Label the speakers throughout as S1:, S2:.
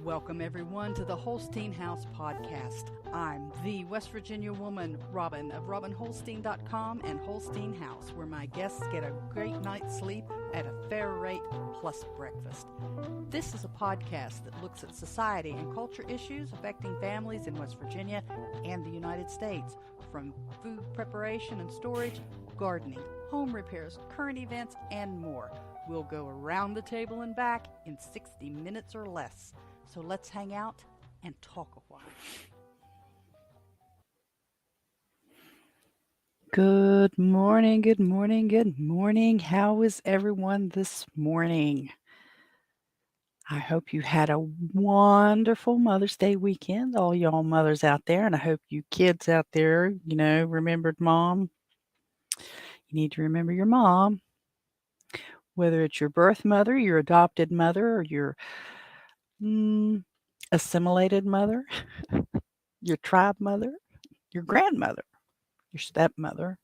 S1: Welcome, everyone, to the Holstein House podcast. I'm the West Virginia woman, Robin, of RobinHolstein.com and Holstein House, where my guests get a great night's sleep at a fair rate plus breakfast. This is a podcast that looks at society and culture issues affecting families in West Virginia and the United States, from food preparation and storage, gardening, home repairs, current events, and more. We'll go around the table and back in 60 minutes or less. So let's hang out and talk a while. Good morning, good morning, good morning. How is everyone this morning? I hope you had a wonderful Mother's Day weekend, all y'all mothers out there, and I hope you kids out there, remembered mom. You need to remember your mom, whether it's your birth mother, your adopted mother, or your assimilated mother, your tribe mother, your grandmother, your stepmother,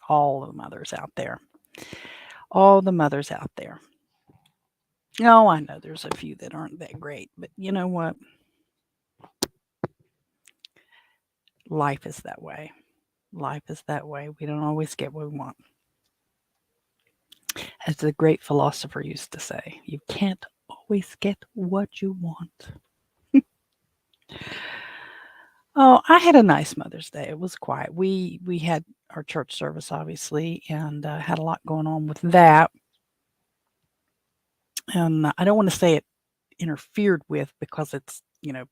S1: all the mothers out there. All the mothers out there. Oh, I know there's a few that aren't that great, but you know what? Life is that way. Life is that way. We don't always get what we want. As the great philosopher used to say, you can't always get what you want. Oh, I had a nice Mother's Day. It was quiet. We had our church service, obviously, and had a lot going on with that. And I don't want to say it interfered with because it's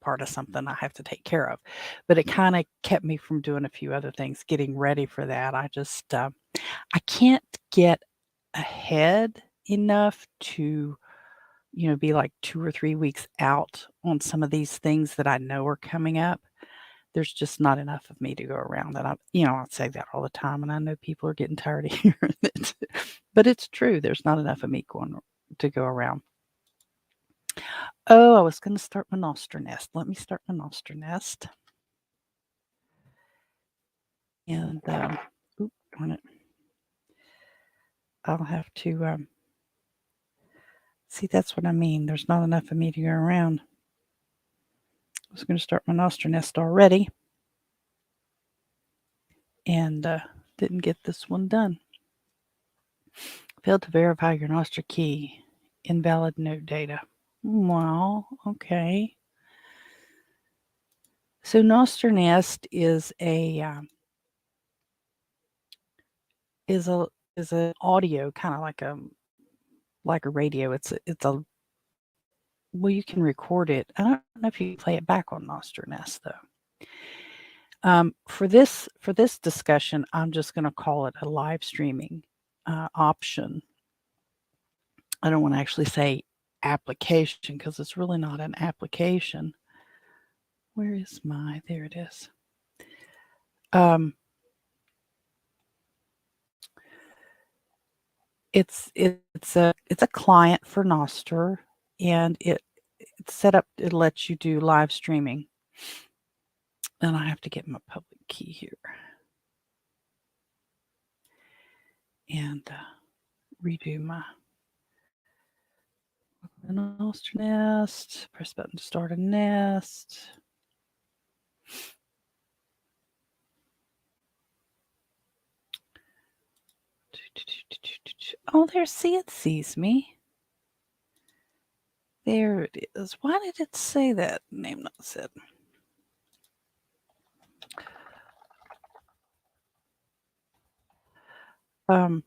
S1: part of something I have to take care of, but it kind of kept me from doing a few other things, getting ready for that. I can't get ahead enough to be like 2 or 3 weeks out on some of these things that I know are coming up. There's just not enough of me to go around. And I say that all the time, and I know people are getting tired of hearing it, but it's true. There's not enough of me going to go around. Oh, I was going to start my noster nest. Let me start my noster nest. And, darn it. I'll have to, see, that's what I mean. There's not enough of me to go around. I was going to start my noster nest already. And, didn't get this one done. Failed to verify your noster key. Invalid note data. Well, okay. So noster nest is is an audio, kind of like a radio. It's a well, you can record it. I don't know if you can play it back on Noster Nest though. For this discussion, I'm just going to call it a live streaming option. I don't want to actually say application because it's really not an application. Where is my? There it is. It's a client for Noster, and it's set up. It lets you do live streaming. And I have to get my public key here and redo my Noster nest. Press button to start a nest. Oh, see, it sees me. There it is. Why did it say that? Name not said. I'm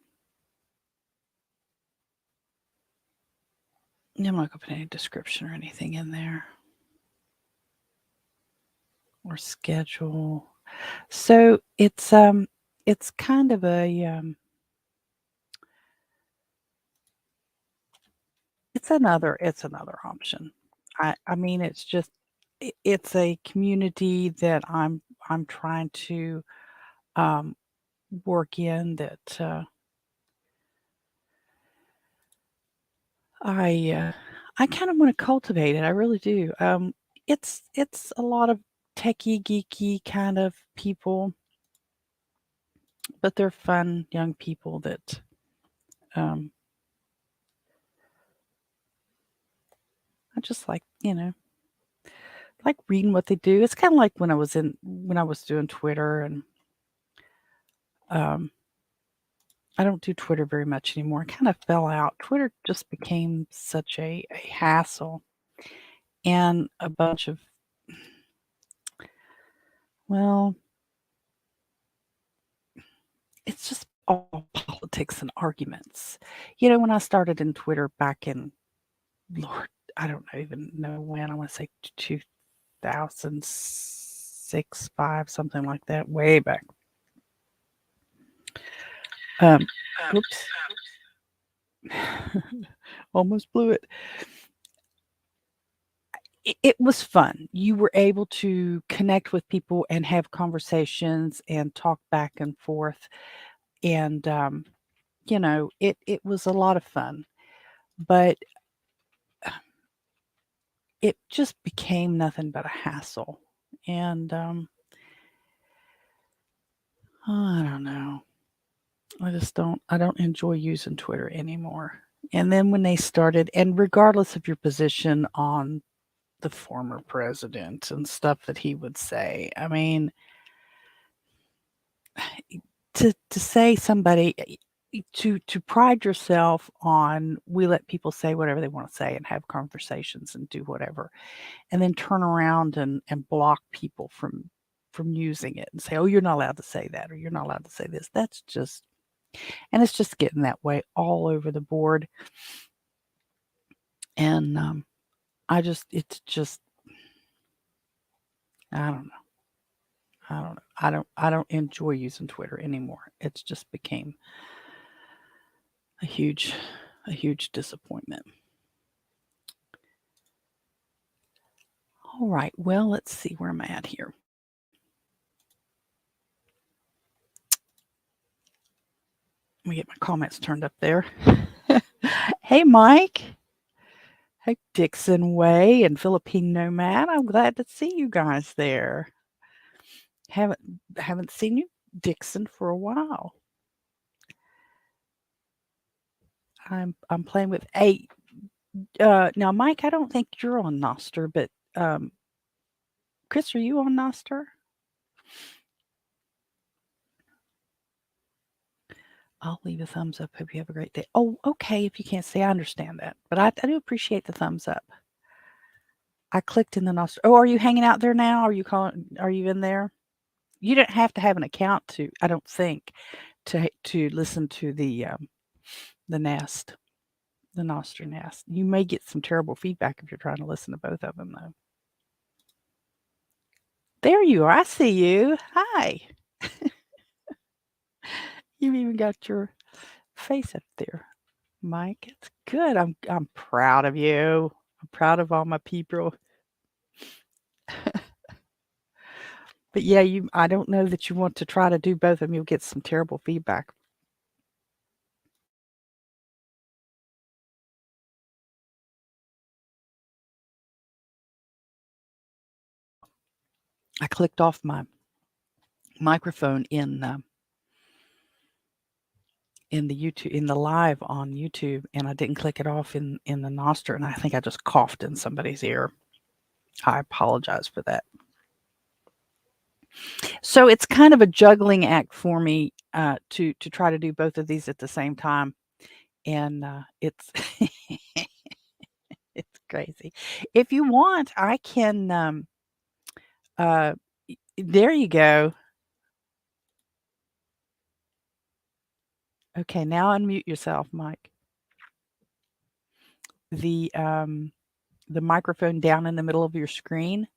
S1: not going to put any description or anything in there. Or schedule. So it's kind of it's another option. I mean, it's a community that I'm trying to work in that I kind of want to cultivate it. I really do. It's a lot of techie, geeky kind of people, but they're fun young people that I just like reading what they do. It's kind of like when I was doing Twitter, and um, I don't do Twitter very much anymore. I kind of fell out. Twitter just became such a hassle and a bunch of, well, it's just all politics and arguments. When I started in Twitter back in, Lord, I don't even know when, I want to say 2006, 5, something like that, way back. Whoops. Almost blew it. It was fun. You were able to connect with people and have conversations and talk back and forth. And, it was a lot of fun. But it just became nothing but a hassle. And I don't know. I don't enjoy using Twitter anymore. And then when they started, and regardless of your position on the former president and stuff that he would say, I mean, to say somebody, to pride yourself on, we let people say whatever they want to say and have conversations and do whatever, and then turn around and block people from using it and say, oh, you're not allowed to say that, or you're not allowed to say this. That's just, and it's just getting that way all over the board. And it's just, I don't know. I don't enjoy using Twitter anymore. It's just became a huge disappointment. All right. Well, let's see where I'm at here. Let me get my comments turned up there. Hey, Mike. Hey, Dixon Way and Philippine Nomad. I'm glad to see you guys there. Haven't seen you, Dixon, for a while. I'm playing with now, Mike, I don't think you're on Nostr, but Chris, are you on Nostr? I'll leave a thumbs up. Hope you have a great day. Oh, okay. If you can't say, I understand that, but I do appreciate the thumbs up. I clicked in the Nostr. Oh, are you hanging out there now? Are you in there? You don't have to have an account to, I don't think, to listen to the Nest, the Nostr Nest. You may get some terrible feedback if you're trying to listen to both of them, though. There you are. I see you. Hi. You've even got your face up there, Mike. It's good. I'm proud of you. I'm proud of all my people. But yeah, I don't know that you want to try to do both of them. You'll get some terrible feedback. I clicked off my microphone in the YouTube, in the live on YouTube, and I didn't click it off in the Nostr, and I think I just coughed in somebody's ear. I apologize for that. So it's kind of a juggling act for me to try to do both of these at the same time, and it's it's crazy. If you want, I can. There you go. Okay, now unmute yourself, Mike. The microphone down in the middle of your screen.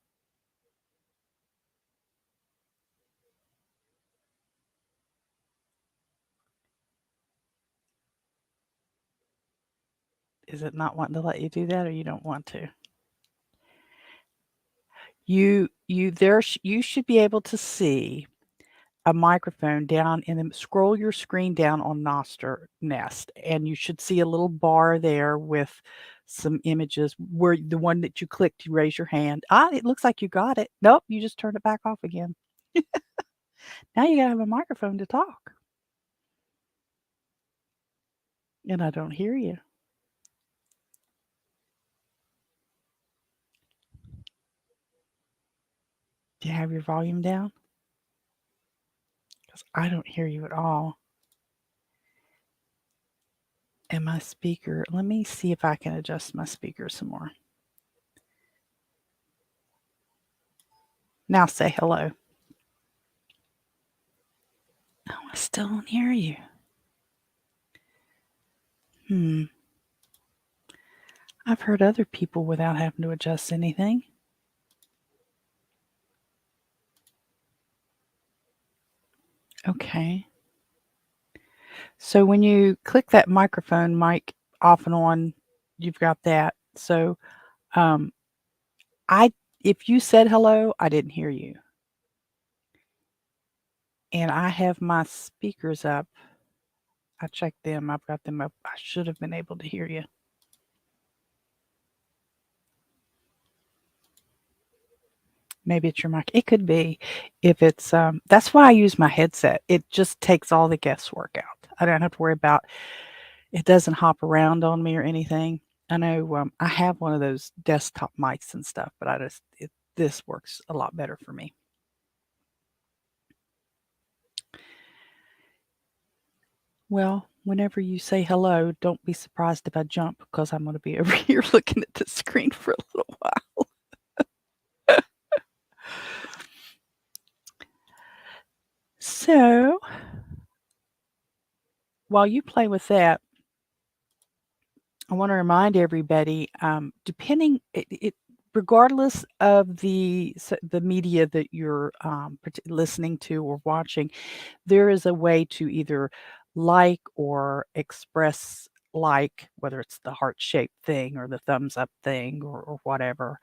S1: Is it not wanting to let you do that, or you don't want to? You should be able to see a microphone down in the, scroll your screen down on Nostr Nest, and you should see a little bar there with some images where the one that you clicked, you raise your hand. It looks like you got it. Nope, you just turned it back off again. Now you gotta have a microphone to talk. And I don't hear you. Do you have your volume down? Because I don't hear you at all. And my speaker, let me see if I can adjust my speaker some more. Now say hello. Oh, I still don't hear you. I've heard other people without having to adjust anything. Okay. So when you click that microphone mic off and on, you've got that. So um, I, if you said hello, I didn't hear you, and I have my speakers up. I checked them. I've got them up. I should have been able to hear you. Maybe it's your mic. It could be. If it's that's why I use my headset. It just takes all the guesswork out. I don't have to worry about it. Doesn't hop around on me or anything. I know I have one of those desktop mics and stuff, but this works a lot better for me. Well, whenever you say hello, don't be surprised if I jump because I'm going to be over here looking at the screen for a little while. So, while you play with that, I want to remind everybody, depending it regardless of the media that you're listening to or watching, there is a way to either like or express like, whether it's the heart shaped thing or the thumbs up thing or whatever.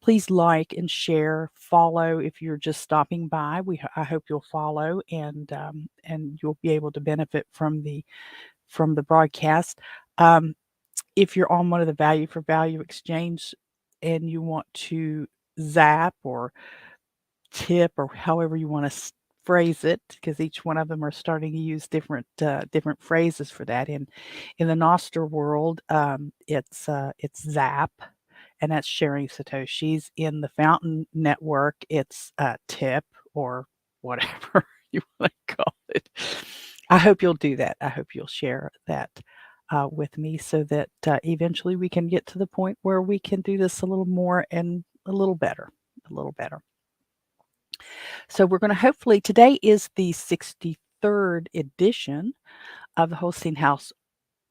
S1: Please like and share, follow if you're just stopping by. I hope you'll follow and you'll be able to benefit from the broadcast. Um, if you're on one of the value for value exchange and you want to zap or tip or however you want to phrase it, because each one of them are starting to use different phrases for that. In the Noster world, it's zap, and that's sharing satoshis. In the Fountain Network, it's tip or whatever you want to call it. I hope you'll do that. I hope you'll share that with me so that eventually we can get to the point where we can do this a little more and a little better. A little better. So we're going to hopefully, today is the 63rd edition of the Holstein House.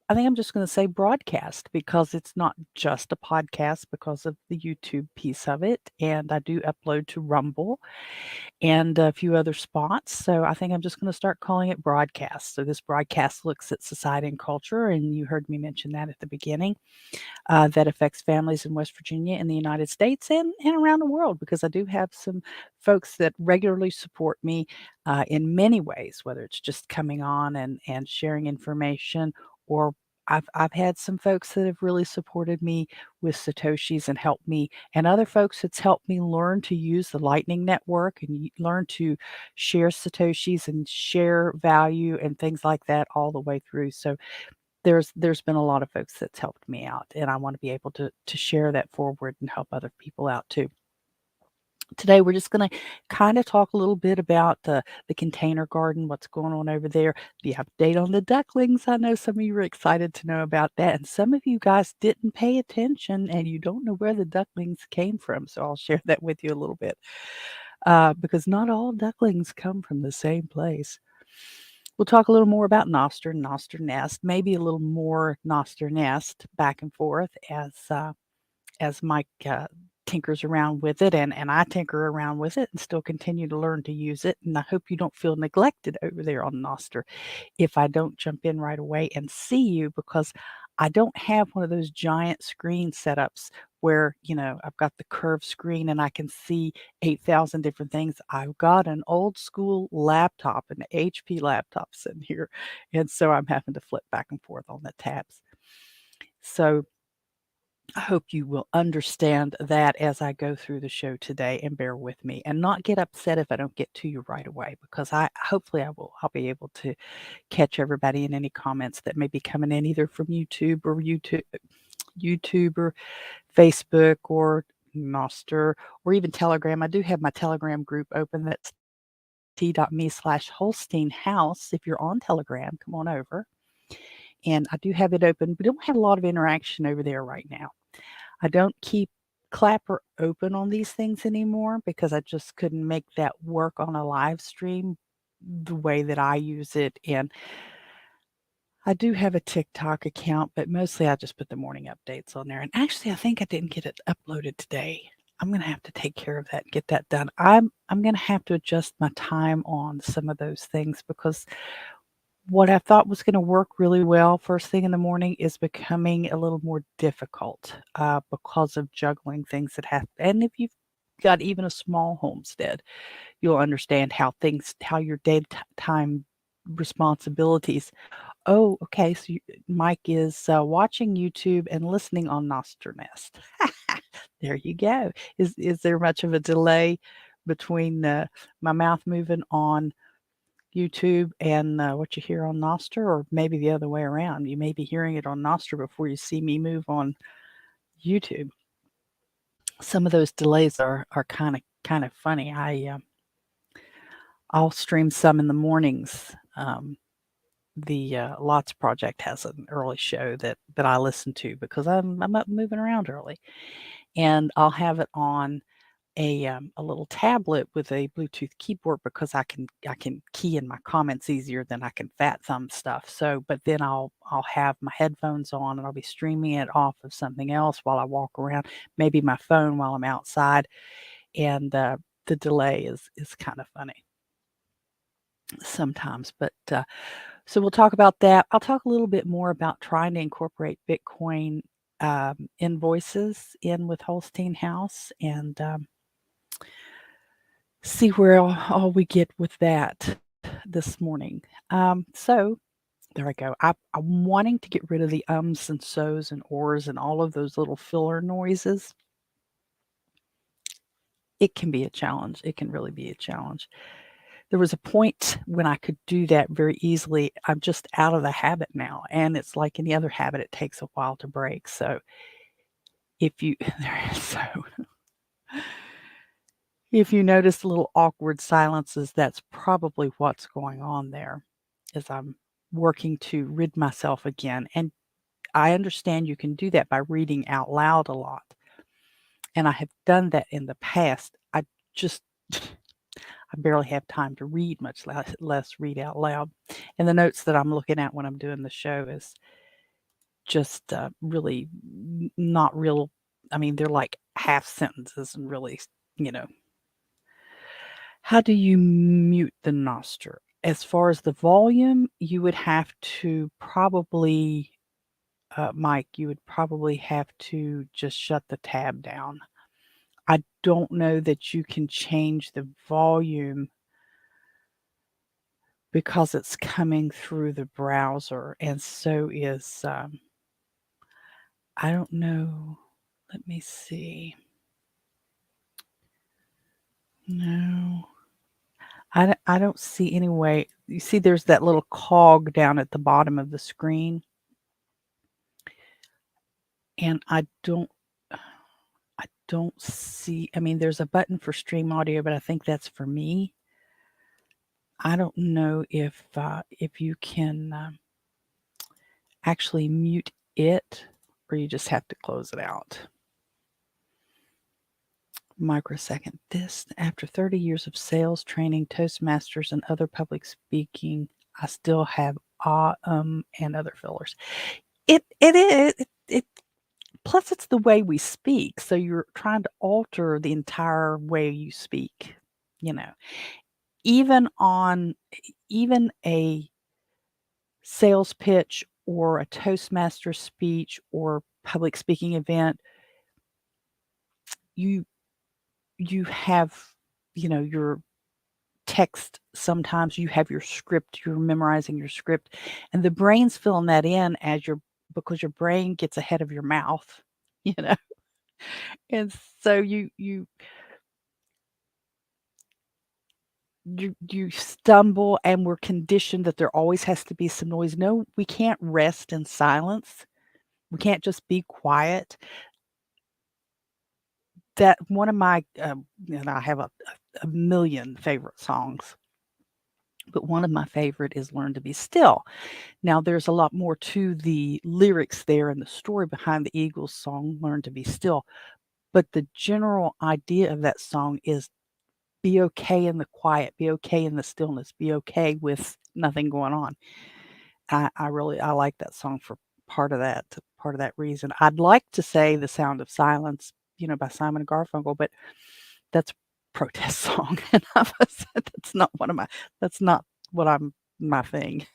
S1: I think I'm just going to say broadcast because it's not just a podcast because of the YouTube piece of it. And I do upload to Rumble and a few other spots. So I think I'm just going to start calling it broadcast. So this broadcast looks at society and culture. And you heard me mention that at the beginning. That affects families in West Virginia and the United States and around the world because I do have some folks that regularly support me in many ways, whether it's just coming on and sharing information or I've had some folks that have really supported me with Satoshis and helped me, and other folks that's helped me learn to use the Lightning Network and learn to share Satoshis and share value and things like that all the way through. So there's been a lot of folks that's helped me out, and I want to be able to share that forward and help other people out too. Today we're just going to kind of talk a little bit about the container garden, what's going on over there, the update on the ducklings. I know some of you were excited to know about that, and some of you guys didn't pay attention and you don't know where the ducklings came from. So I'll share that with you a little bit because not all ducklings come from the same place. We'll talk a little more about Noster and Noster Nest, maybe a little more Noster Nest back and forth as Mike tinkers around with it and I tinker around with it and still continue to learn to use it. And I hope you don't feel neglected over there on Noster if I don't jump in right away and see you because I don't have one of those giant screen setups where, I've got the curved screen and I can see 8,000 different things. I've got an old school laptop, an HP laptop sitting here. And so I'm having to flip back and forth on the tabs. So I hope you will understand that as I go through the show today and bear with me and not get upset if I don't get to you right away because I'll be able to catch everybody in any comments that may be coming in either from YouTube or Facebook or Nostr, or even Telegram. I do have my Telegram group open. That's t.me/Holstein House. If you're on Telegram, come on over. And I do have it open. We don't have a lot of interaction over there right now. I don't keep Clapper open on these things anymore because I just couldn't make that work on a live stream the way that I use it. And I do have a TikTok account, but mostly I just put the morning updates on there. And actually, I think I didn't get it uploaded today. I'm going to have to take care of that and get that done. I'm going to have to adjust my time on some of those things because what I thought was going to work really well first thing in the morning is becoming a little more difficult because of juggling things that happen. And if you've got even a small homestead, you'll understand how your daytime responsibilities. Oh, okay. So Mike is watching YouTube and listening on Nostr Nest. There you go. Is there much of a delay between my mouth moving on YouTube and what you hear on Nostr, or maybe the other way around? You may be hearing it on Nostr before you see me move on YouTube. Some of those delays are kind of funny. I'll stream some in the mornings. The Lots Project has an early show that I listen to because I'm up moving around early, and I'll have it on a little tablet with a Bluetooth keyboard because I can key in my comments easier than I can fat thumb stuff. So, but then I'll have my headphones on and I'll be streaming it off of something else while I walk around, maybe my phone while I'm outside, and the delay is kind of funny sometimes. But so we'll talk about that. I'll talk a little bit more about trying to incorporate Bitcoin invoices in with Holstein House and see where all we get with that this morning. So there I go. I'm wanting to get rid of the ums and so's and ors and all of those little filler noises. It can be a challenge. It can really be a challenge. There was a point when I could do that very easily. I'm just out of the habit now. And it's like any other habit, it takes a while to break. So if you, if you notice little awkward silences, that's probably what's going on there as I'm working to rid myself again. And I understand you can do that by reading out loud a lot. And I have done that in the past. I just, I barely have time to read, much less read out loud. And the notes that I'm looking at when I'm doing the show is just really not real. I mean, they're like half sentences and really, How do you mute the Nostr? As far as the volume, you would have to probably, Mike, you would probably have to just shut the tab down. I don't know that you can change the volume because it's coming through the browser, and so is, I don't know. Let me see. No. I don't see any way. You see there's that little cog down at the bottom of the screen? And I don't see, I mean, there's a button for stream audio, but I think that's for me. I don't know if you can actually mute it, or you just have to close it out. Microsecond. This, after 30 years of sales training, Toastmasters, and other public speaking, I still have and other fillers. It is. Plus, it's the way we speak. So you're trying to alter the entire way you speak. Even a sales pitch or a Toastmaster speech or public speaking event, you have, your text. Sometimes you have your script, you're memorizing your script, and the brain's filling that in because your brain gets ahead of your mouth, and so you stumble, and we're conditioned that there always has to be some noise. No, we can't rest in silence. We can't just be quiet. that one of my, and I have a million favorite songs, but one of my favorite is Learn to Be Still. Now, there's a lot more to the lyrics there and the story behind the Eagles song, Learn to Be Still. But the general idea of that song is be okay in the quiet, be okay in the stillness, be okay with nothing going on. I like that song for part of that reason. I'd like to say The Sound of Silence, by Simon and Garfunkel, but that's a protest song, and I've said that's not what I'm my thing.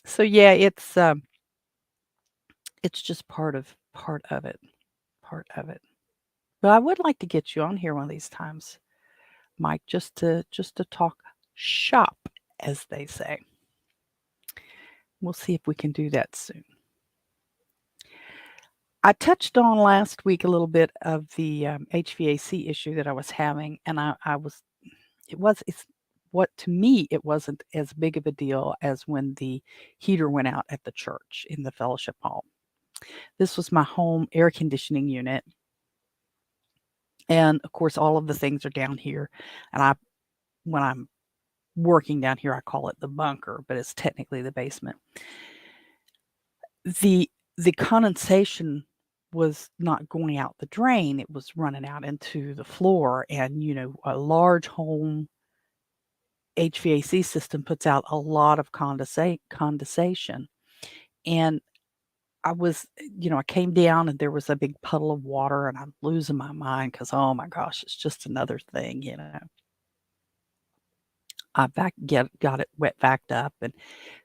S1: So yeah, it's just part of it. But I would like to get you on here one of these times, Mike, just to talk shop, as they say. We'll see if we can do that soon. I touched on last week a little bit of the HVAC issue that I was having, and it's what to me it wasn't as big of a deal as when the heater went out at the church in the fellowship hall. This was my home air conditioning unit, and of course, all of the things are down here. And when I'm working down here, I call it the bunker, but it's technically the basement. The the condensation was not going out the drain, it was running out into the floor, and, a large home HVAC system puts out a lot of condensation, and I came down and there was a big puddle of water, and I'm losing my mind because, oh my gosh, it's just another thing. I got it wet backed up and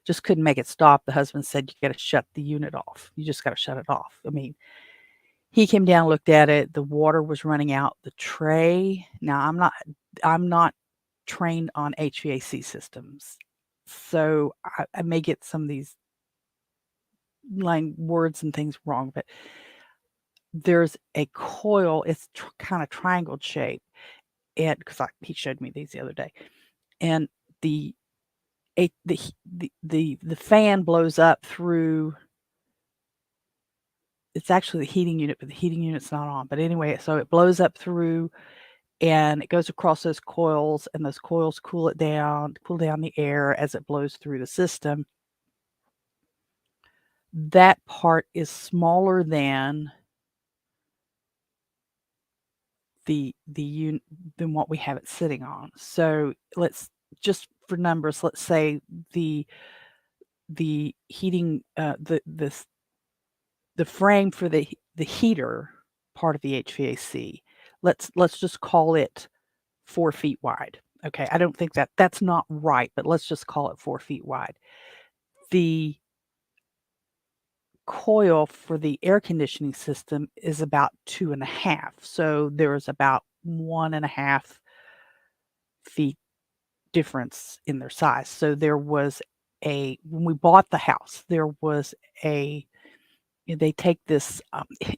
S1: just couldn't make it stop. The husband said, "You gotta shut the unit off. You just gotta shut it off." I mean, he came down, looked at it, the water was running out the tray. Now, I'm not trained on HVAC systems, so I may get some of these words and things wrong, but there's a coil, it's kinda triangle shape, and 'cause he showed me these the other day, and the a the fan blows up through. It's actually the heating unit, but the heating unit's not on. But anyway, so it blows up through and it goes across those coils, and those coils cool down the air as it blows through the system. That part is smaller than the than what we have it sitting on. So let's just for numbers, let's say the heating the frame for the heater part of the HVAC. Let's just call it 4 feet wide. Okay, I don't think that's not right, but let's just call it 4 feet wide. The coil for the air conditioning system is about 2.5. So there's about 1.5 feet difference in their size. So there was when we bought the house, there was they take this,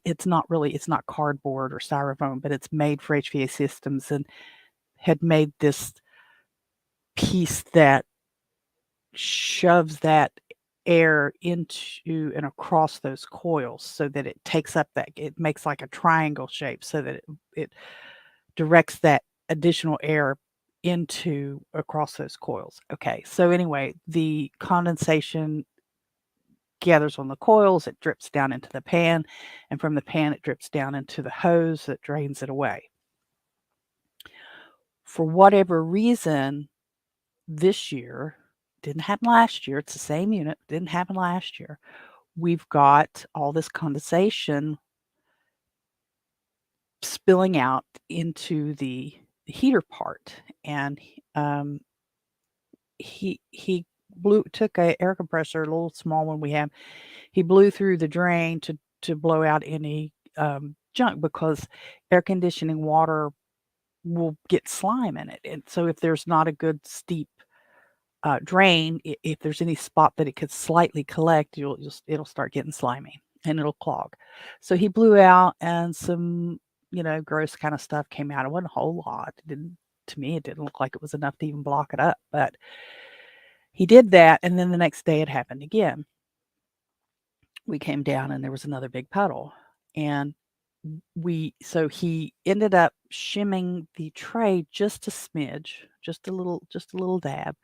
S1: it's not cardboard or styrofoam, but it's made for HVAC systems and had made this piece that shoves that air into and across those coils so that it makes like a triangle shape so that it directs that additional air into across those coils. Okay, so anyway, the condensation gathers on the coils, it drips down into the pan, and from the pan it drips down into the hose that drains it away. For whatever reason, this year, didn't happen last year, it's the same unit, didn't happen last year. We've got all this condensation spilling out into the heater part, and he took a air compressor, a little small one we have. He blew through the drain to blow out any junk, because air conditioning water will get slime in it, and so if there's not a good steep drain, if there's any spot that it could slightly collect, it'll start getting slimy and it'll clog. So he blew out, and some gross kind of stuff came out. It wasn't a whole lot. To me, it didn't look like it was enough to even block it up, but he did that, and then the next day it happened again. We came down and there was another big puddle, and so he ended up shimming the tray just a smidge, just a little dab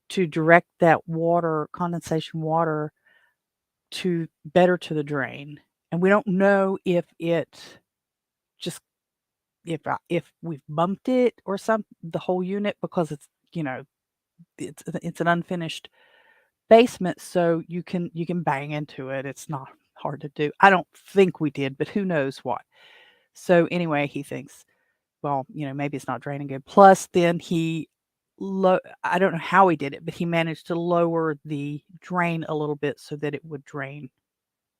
S1: to direct that water, condensation water, to better to the drain. And we don't know if it just if we've bumped it or the whole unit, because it's, it's an unfinished basement, so you can bang into it. It's not hard to do. I don't think we did, but who knows what. So anyway, he thinks, well, maybe it's not draining good. Plus, then I don't know how he did it, but he managed to lower the drain a little bit so that it would drain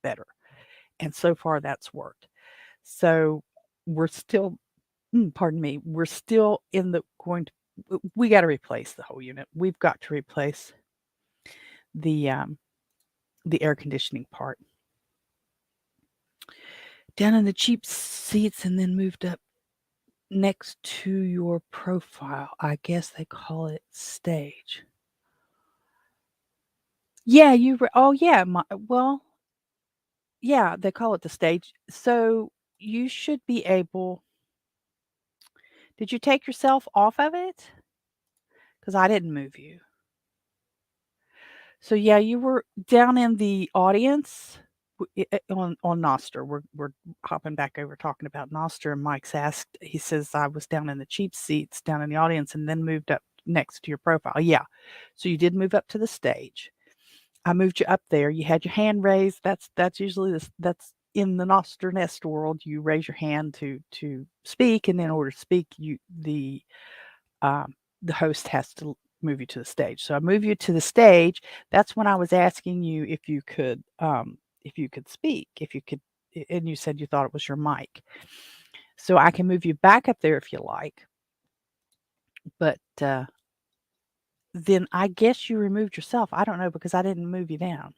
S1: better. And so far, that's worked. So we're still, pardon me, we're still we got to replace the whole unit. We've got to replace the air conditioning part. Down in the cheap seats, and then moved up next to your profile. I guess they call it stage. Yeah, oh yeah, well, yeah, they call it the stage. So you should be able. Did you take yourself off of it? Because I didn't move you. So yeah, you were down in the audience on Noster. We're hopping back over talking about Noster, and Mike's asked. He says I was down in the cheap seats, down in the audience, and then moved up next to your profile. Yeah, so you did move up to the stage. I moved you up there. You had your hand raised. That's usually that's in the Noster Nest world. You raise your hand to speak, and in order to speak, the host has to move you to the stage. So I move you to the stage. That's when I was asking you if you could speak, and you said you thought it was your mic. So I can move you back up there if you like. But then I guess you removed yourself. I don't know, because I didn't move you down.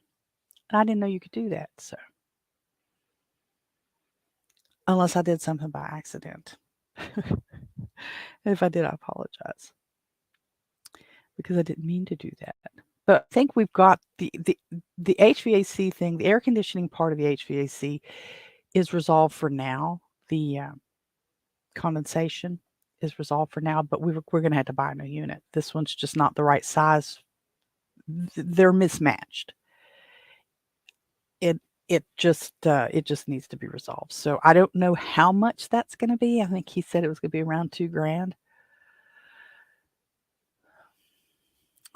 S1: And I didn't know you could do that. So unless I did something by accident. If I did, I apologize, because I didn't mean to do that. But I think we've got the HVAC thing, the air conditioning part of the HVAC is resolved for now. The condensation is resolved for now, but we're going to have to buy a new unit. This one's just not the right size. They're mismatched. It just needs to be resolved. So I don't know how much that's going to be. I think he said it was going to be around $2,000.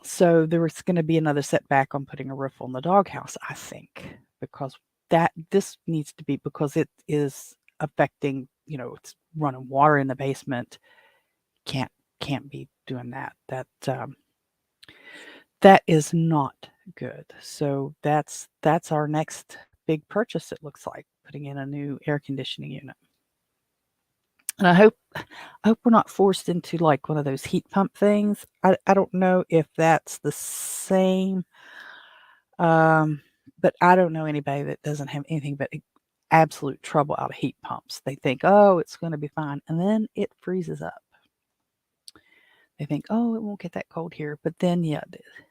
S1: So there was going to be another setback on putting a roof on the doghouse, I think, because this needs to be, because it is affecting, it's running water in the basement. Can't be doing that. That is not good. So that's our next big purchase. It looks like putting in a new air conditioning unit. And I hope we're not forced into like one of those heat pump things. I don't know if that's the same, but I don't know anybody that doesn't have anything but absolute trouble out of heat pumps. They think, oh, it's going to be fine, and then it freezes up. They think, oh, it won't get that cold here, but then yeah, it is.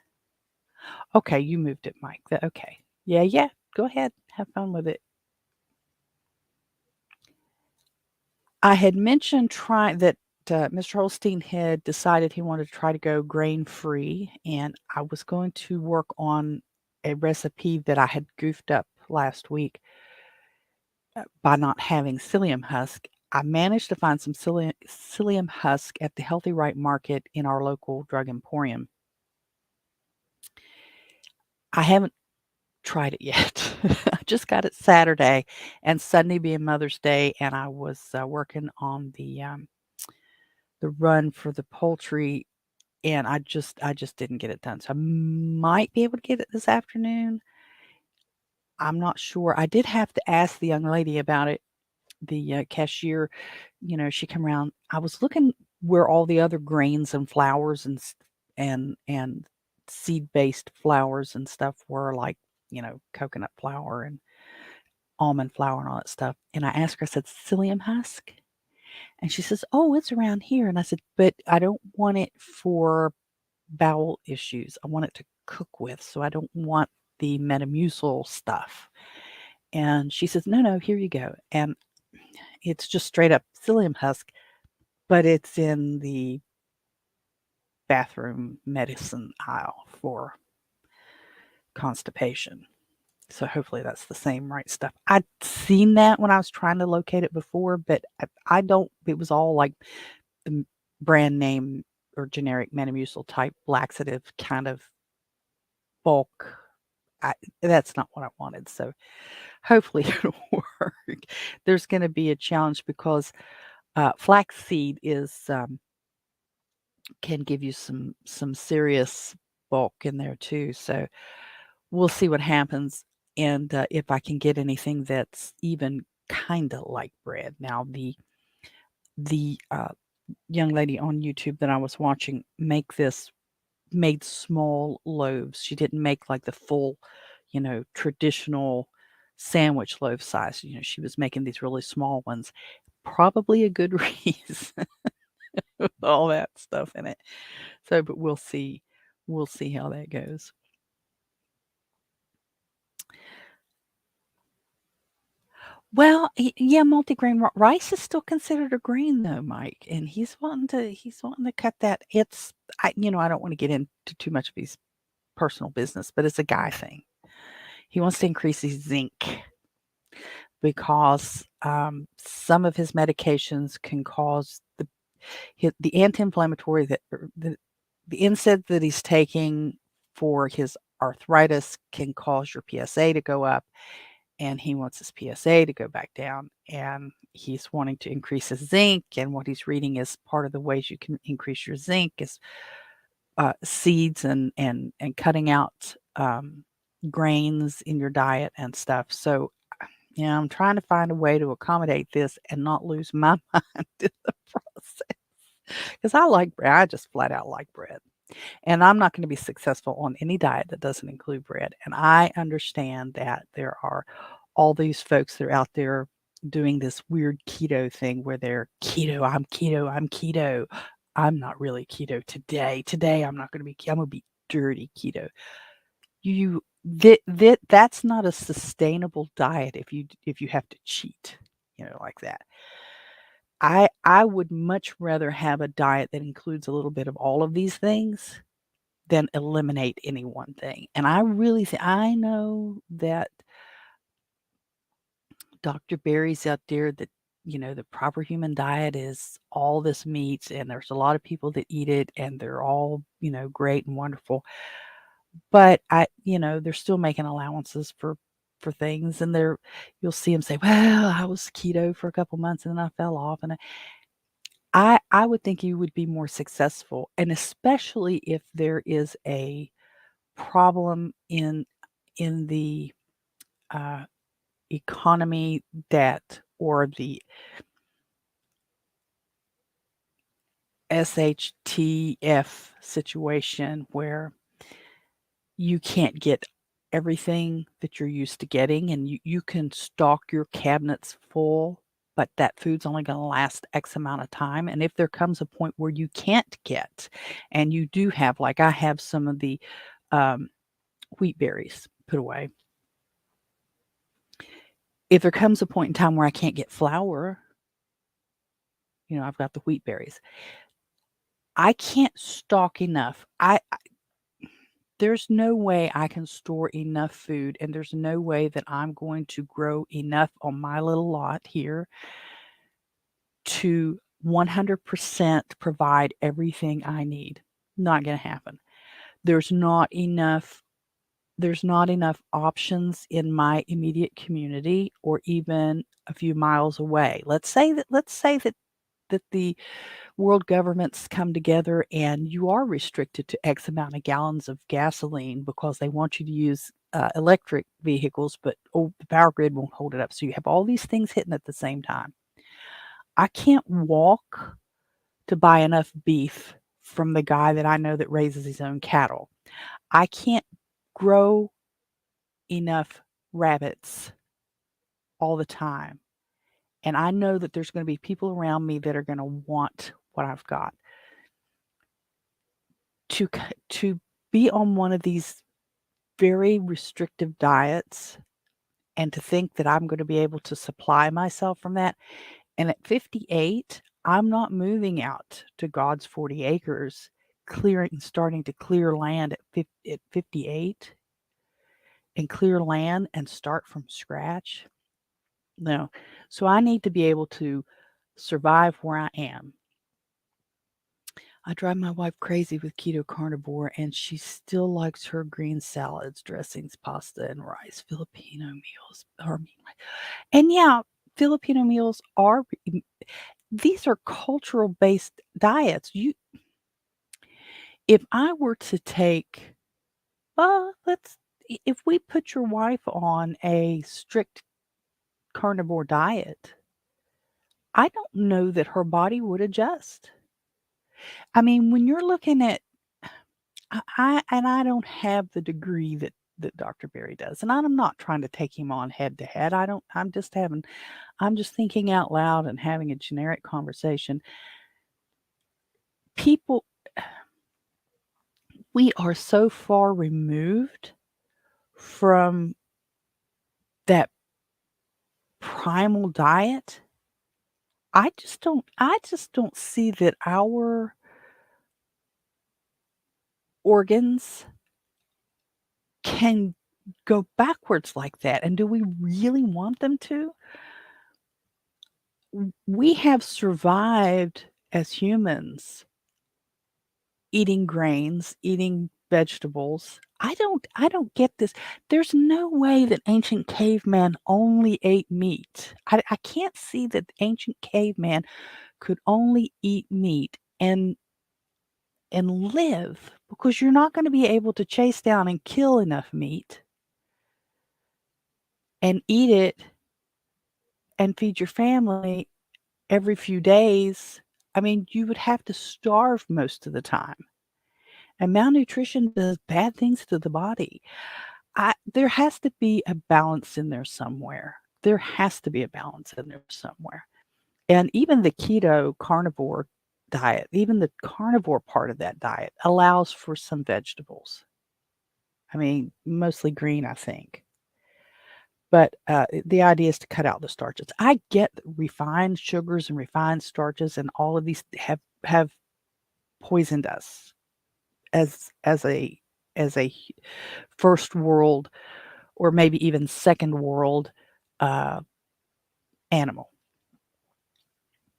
S1: Okay, you moved it, Mike. Okay, yeah. Go ahead, have fun with it. I had mentioned trying that Mr. Holstein had decided he wanted to try to go grain-free, and I was going to work on a recipe that I had goofed up last week by not having psyllium husk. I managed to find some psyllium husk at the Healthy Right Market in our local drug emporium. I haven't tried it yet. I just got it Saturday, and Sunday being Mother's Day, and I was working on the run for the poultry, and I just didn't get it done. So I might be able to get it this afternoon. I'm not sure. I did have to ask the young lady about it. The cashier, she came around. I was looking where all the other grains and flours and seed-based flours and stuff were, like, coconut flour and almond flour and all that stuff. And I asked her, I said, psyllium husk? And she says, oh, it's around here. And I said, but I don't want it for bowel issues. I want it to cook with, so I don't want the Metamucil stuff. And she says, no, here you go. And it's just straight up psyllium husk, but it's in the bathroom medicine aisle for constipation. So hopefully that's the same right stuff. I'd seen that when I was trying to locate it before, but I don't, it was all like the brand name or generic Metamucil type laxative kind of bulk. That's not what I wanted. So hopefully it'll work. There's going to be a challenge because flaxseed is can give you some serious bulk in there too. So we'll see what happens, and if I can get anything that's even kind of like bread. Now the young lady on YouTube that I was watching made small loaves. She didn't make like the full, traditional sandwich loaf size. She was making these really small ones. Probably a good reason with all that stuff in it. So, but we'll see. We'll see how that goes. Well, yeah, multigrain rice is still considered a grain though, Mike, and he's wanting to cut that. I don't want to get into too much of his personal business, but it's a guy thing. He wants to increase his zinc because some of his medications can cause the anti-inflammatory that the NSAID that he's taking for his arthritis can cause your PSA to go up, and he wants his PSA to go back down, and he's wanting to increase his zinc. And what he's reading is part of the ways you can increase your zinc is seeds and cutting out grains in your diet and stuff. So I'm trying to find a way to accommodate this and not lose my mind in the process because I like bread. I just flat out like bread. And I'm not going to be successful on any diet that doesn't include bread. And I understand that there are all these folks that are out there doing this weird keto thing where they're keto, I'm keto, I'm keto. I'm not really keto today. Today I'm not going to be I'm going to be dirty keto. That's not a sustainable diet if you have to cheat, like that. I would much rather have a diet that includes a little bit of all of these things than eliminate any one thing. And I really I know that Dr. Berry's out there that the proper human diet is all this meats, and there's a lot of people that eat it and they're all, great and wonderful. But they're still making allowances for things, and you'll see them say, "Well, I was keto for a couple months and then I fell off." And I would think you would be more successful, and especially if there is a problem in the uh, economy that or the SHTF situation where you can't get everything that you're used to getting, and you can stock your cabinets full, but that food's only going to last X amount of time. And if there comes a point where you can't get, and you do have, like I have some of the um, wheat berries put away. If there comes a point in time where I can't get flour, I've got the wheat berries. I can't stock enough. There's no way I can store enough food, and there's no way that I'm going to grow enough on my little lot here to 100% provide everything I need. Not going to happen. There's not enough there's not enough options in my immediate community or even a few miles away. Let's say that the world governments come together and you are restricted to X amount of gallons of gasoline because they want you to use electric vehicles, but the power grid won't hold it up. So you have all these things hitting at the same time. I can't walk to buy enough beef from the guy that I know that raises his own cattle. I can't grow enough rabbits all the time. And I know that there's going to be people around me that are going to want what I've got. To be on one of these very restrictive diets and to think that I'm going to be able to supply myself from that. And at 58, I'm not moving out to God's 40 acres, starting to clear land at 58 and clear land and start from scratch. No. So I need to be able to survive where I am. I drive my wife crazy with keto carnivore, and she still likes her green salads, dressings, pasta, and rice. Filipino meals are mean. And yeah, Filipino meals are these are cultural based diets. If I were to take, if we put your wife on a strict carnivore diet, I don't know that her body would adjust. I mean, when you're looking at, I don't have the degree that Dr. Berry does, and I'm not trying to take him on head to head. I don't. I'm just thinking out loud and having a generic conversation. People, we are so far removed from that primal diet. I just don't see that our organs can go backwards like that. And do we really want them to? We have survived as humans eating grains, eating vegetables. I don't get this. There's no way that ancient caveman only ate meat. I can't see that ancient caveman could only eat meat and live, because you're not going to be able to chase down and kill enough meat and eat it and feed your family every few days. I mean, you would have to starve most of the time. And malnutrition does bad things to the body. There has to be a balance in there somewhere. There has to be a balance in there somewhere. And even the keto carnivore diet, even the carnivore part of that diet allows for some vegetables. I mean, mostly green, I think. But the idea is to cut out the starches. I get that refined sugars and refined starches and all of these have poisoned us as a first world or maybe even second world uh, animal.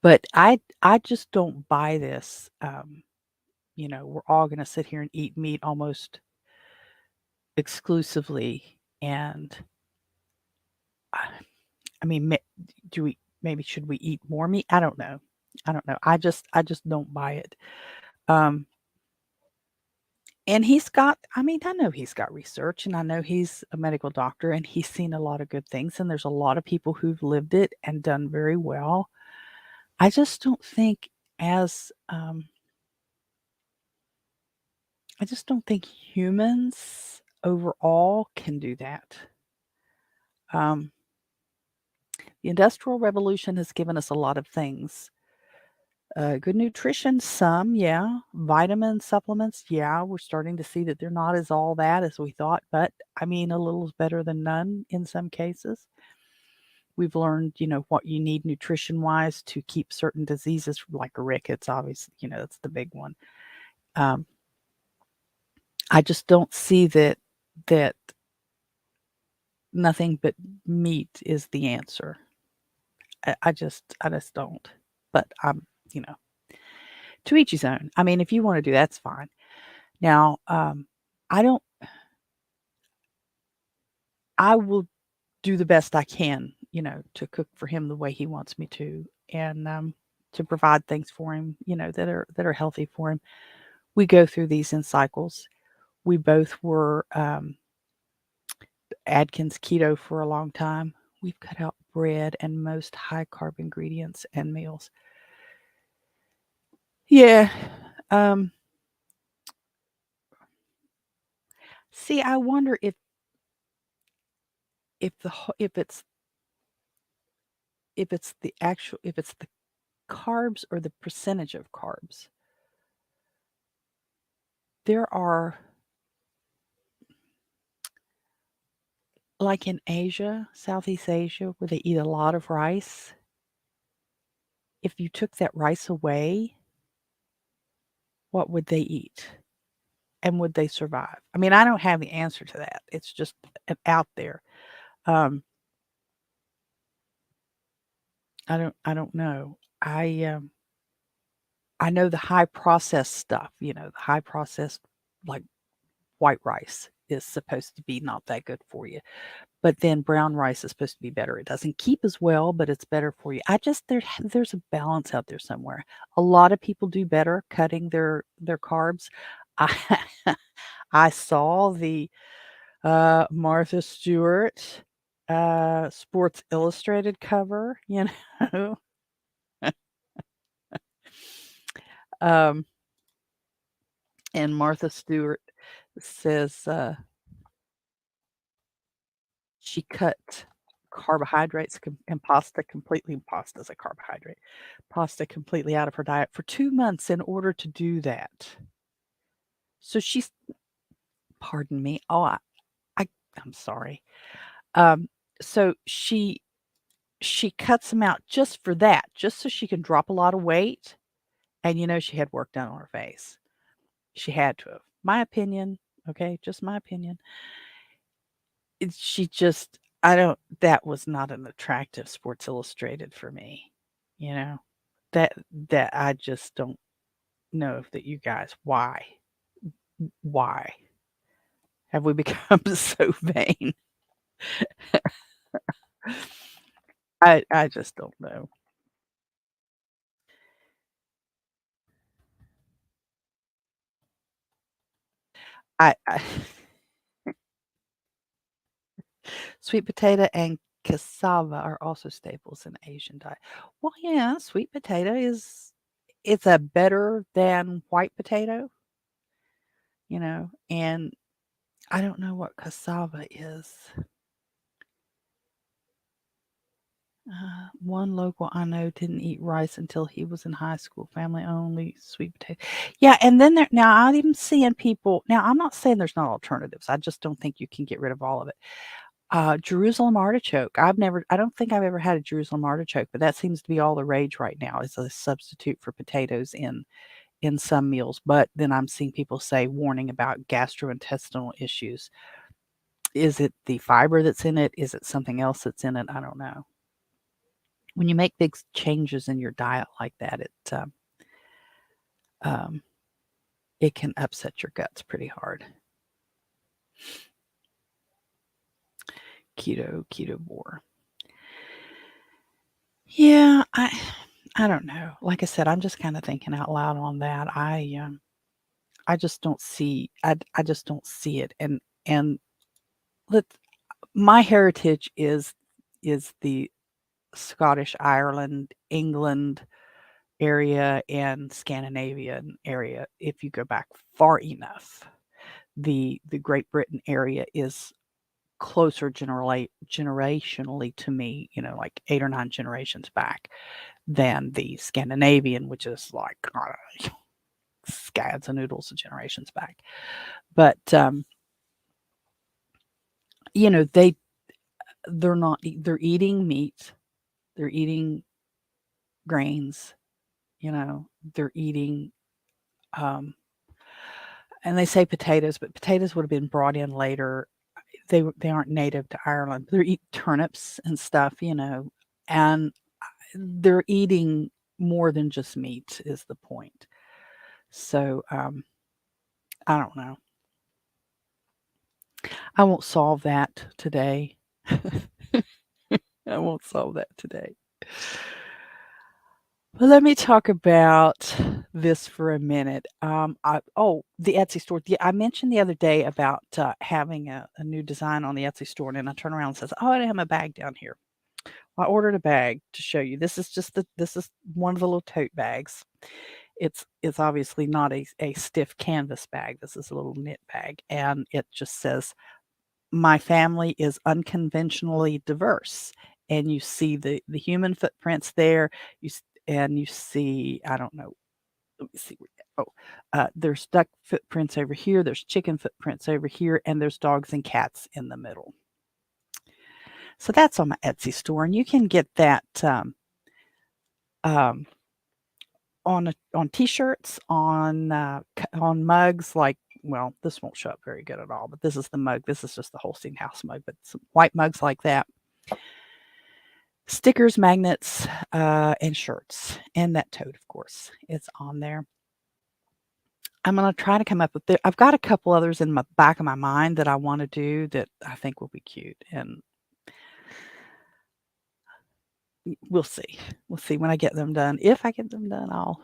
S1: But I just don't buy this. We're all going to sit here and eat meat almost exclusively, and I, I mean, do we maybe should we eat more meat? I don't know. I don't know. I just don't buy it. Um, and I mean, I know he's got research, and I know he's a medical doctor, and he's seen a lot of good things, and there's a lot of people who've lived it and done very well. I just don't think as I just don't think humans overall can do that. Um, the Industrial Revolution has given us a lot of things. Good nutrition, some, yeah. Vitamin supplements, yeah. We're starting to see that they're not as all that as we thought, but I mean, a little is better than none in some cases. We've learned, what you need nutrition wise to keep certain diseases like rickets, obviously, that's the big one. Um, I just don't see that nothing but meat is the answer. I just don't. But you know, to each his own. I mean, if you want to do that's fine. Now, I don't. I will do the best I can, to cook for him the way he wants me to, and to provide things for him, that are healthy for him. We go through these in cycles. We both were Atkins keto for a long time. We've cut out bread and most high carb ingredients and meals. Yeah. Um, See, I wonder if it's the carbs or the percentage of carbs. There are like in Asia, Southeast Asia, where they eat a lot of rice, if you took that rice away, what would they eat? And would they survive? I mean, I don't have the answer to that. It's just out there. Um, I don't know. I know the high processed stuff, the high processed like white rice is supposed to be not that good for you. But then brown rice is supposed to be better. It doesn't keep as well, but it's better for you. I just there's a balance out there somewhere. A lot of people do better cutting their carbs. I I saw the Martha Stewart Sports Illustrated cover, know. um, and Martha Stewart says she cut carbohydrates and pasta completely. Pasta's a carbohydrate. Pasta completely out of her diet for 2 months in order to do that. So she's, pardon me. Oh, I I'm sorry. Um, so she cuts them out just for that, just so she can drop a lot of weight. And she had work done on her face. She had to have. My opinion, okay, just my opinion. She just, I don't, that was not an attractive Sports Illustrated for me. You know, that I just don't know that you guys, why? Why have we become so vain? I just don't know. I sweet potato and cassava are also staples in Asian diet. Well, yeah, sweet potato is, it's a better than white potato, and I don't know what cassava is. One local I know didn't eat rice until he was in high school. Family only sweet potato. Yeah, and then now I'm even seeing people. Now I'm not saying there's not alternatives. I just don't think you can get rid of all of it. Jerusalem artichoke. I don't think I've ever had a Jerusalem artichoke, but that seems to be all the rage right now as a substitute for potatoes in some meals. But then I'm seeing people say warning about gastrointestinal issues. Is it the fiber that's in it? Is it something else that's in it? I don't know. When you make big changes in your diet like that, um, it can upset your guts pretty hard. Ketovore. Yeah, I don't know. Like I said, I'm just kind of thinking out loud on that. I just don't see I just don't see it. And let my heritage is the Scottish Ireland, England area and Scandinavian area. If you go back far enough, the Great Britain area is closer generationally to me, like 8 or 9 generations back, than the Scandinavian, which is like scads and noodles of generations back. But you know, they're not they're eating meat, they're eating grains, they're eating um and they say potatoes, but potatoes would have been brought in later. They aren't native to Ireland. They're eating turnips and stuff, and they're eating more than just meat is the point. So I don't know. I won't solve that today. I won't solve that today. Well, let me talk about this for a minute. The Etsy store. I mentioned the other day about having a new design on the Etsy store, and then I turn around and says, "Oh, I have my bag down here." I ordered a bag to show you. This is one of the little tote bags. It's obviously not a stiff canvas bag. This is a little knit bag, and it just says, "My family is unconventionally diverse." And you see the human footprints there. And you see, I don't know. Let me see. There's duck footprints over here. There's chicken footprints over here, and there's dogs and cats in the middle. So that's on my Etsy store, and you can get that um, on T-shirts, on mugs. Like, well, this won't show up very good at all, but this is the mug. This is just the Holstein House mug, but some white mugs like that. Stickers, magnets, and shirts, and that tote, of course, is on there. I'm gonna try to come up with I've got a couple others in my back of my mind that I want to do that I think will be cute, and we'll see. We'll see when I get them done. If I get them done, or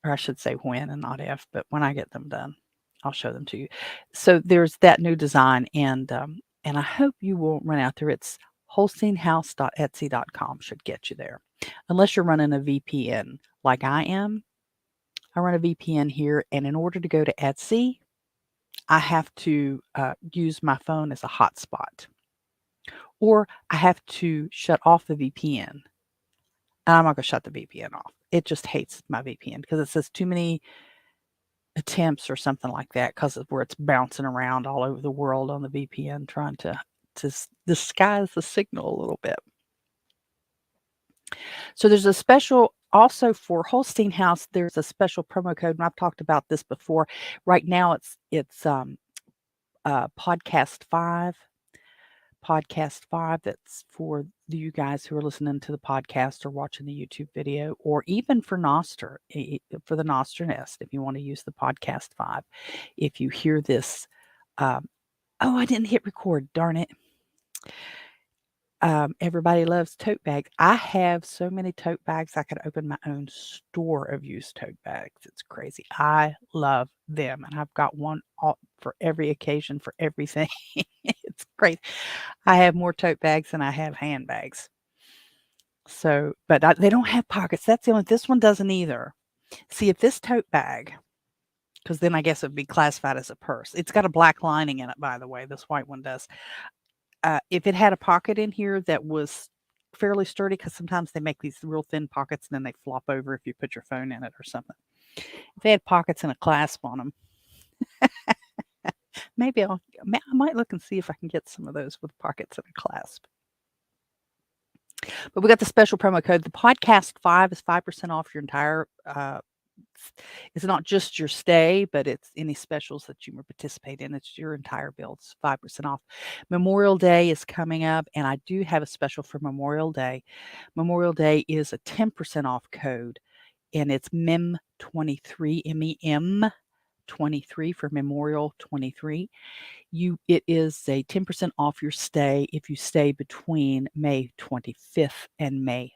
S1: I should say when and not if, but when I get them done, I'll show them to you. So there's that new design, and I hope you will run out there. It's holsteinhouse.etsy.com should get you there, unless you're running a VPN like I am. I run a VPN here, and in order to go to Etsy, I have to use my phone as a hotspot, or I have to shut off the VPN. I'm not going to shut the VPN off. It just hates my VPN because it says too many attempts or something like that, because of where it's bouncing around all over the world on the VPN trying to disguise the signal a little bit. So there's a special also for Holstein House. There's a special promo code, and I've talked about this before. Right now, it's podcast 5. Podcast 5, that's for you guys who are listening to the podcast or watching the YouTube video, or even for Nostr, for the Nostr Nest, if you want to use the podcast 5. If you hear this, oh, I didn't hit record, darn it. Everybody loves tote bags. I have so many tote bags, I could open my own store of used tote bags. It's crazy. I love them, and I've got one for every occasion, for everything. It's great. I have more tote bags than I have handbags. So, but they don't have pockets. That's the only. This one doesn't either. See, if this tote bag, because then I guess it would be classified as a purse. It's got a black lining in it, by the way. This white one does. If it had a pocket in here that was fairly sturdy, because sometimes they make these real thin pockets and then they flop over if you put your phone in it or something. If they had pockets and a clasp on them, maybe I might look and see if I can get some of those with pockets and a clasp. But we got the special promo code. The podcast 5 is 5% off your entire. It's not just your stay, but it's any specials that you participate in. It's your entire bill. It's 5% off. Memorial Day is coming up, and I do have a special for Memorial Day. Memorial Day is a 10% off code, and it's MEM23, MEM 23 for Memorial 23. It is a 10% off your stay if you stay between May 25th and May